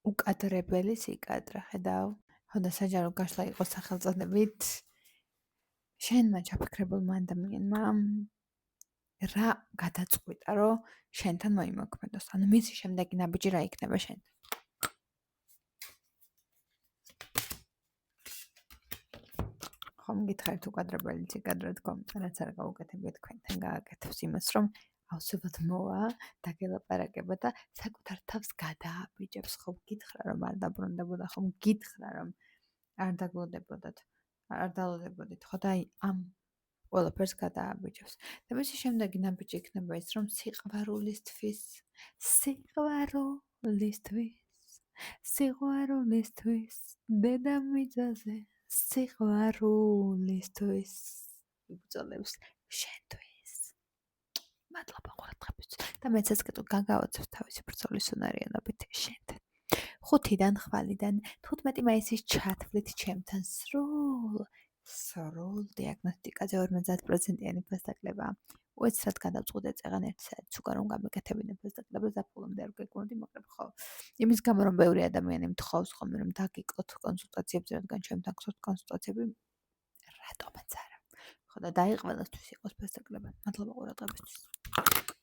უკადრებელი სიკადრე, ხედავ? ხოდა საჯარო გაშლა იყო სახელწოდებით შენმა ჩაფიქრებულმა ადამიანმა რა გადაწყვიტა, რომ შენთან მოიმოქმედოს. ანუ მისი შემდეგი ნაბიჯი რა იქნება შენთან? ხომ გითხარით უკადრებელი სიკადრე თქო, რაც არ გაუკეთებია თქვენთან გააკეთებს იმას, რომ ავსებად მოვა, დაგელაპარაკება და საკუთარ თავს გადააბიჯებს. ხომ გითხრა რომ არ დაბრუნდებოდა, ხომ გითხრა რომ არ დაგლოდებოდათ, არ დალოდებოდით, ხო და აი ამ ყველაფერს გადააბიჯებს. და მისი შემდეგი ნაბიჯი იქნება ის, რომ სიყვარულისთვის, დედამიწაზე, სიყვარულისთვის იბრძოლებს შენთვის. მადლობა ყურადღებისთვის. და მეცაც კეთო გაგაოცებ თავისი ბრძოლის უნარიანობით შენთან. 5-დან ხვალიდან 15 მაისის ჩათვლით ჩემთან სრულ დიაგნოსტიკაზე 50%-იანი ფასდაკლება. უეცრად გადავწყვიტე წეღან 1 საათს უკან რომ გამეკეთებინე ფასდაკლება ზაფხულამდე არ გეკუნდი, მაგრამ ხო. იმის გამო რომ ბევრი ადამიანი მთხოვს ხოლმე რომ დაგიკლოთ კონსულტაციებზე, რადგან ჩემთან გსურთ კონსულტაციები, რატომაც არა. ხო და დაიყველისთვის იყოს ფასდაკლება. მადლობა ყურადღებისთვის.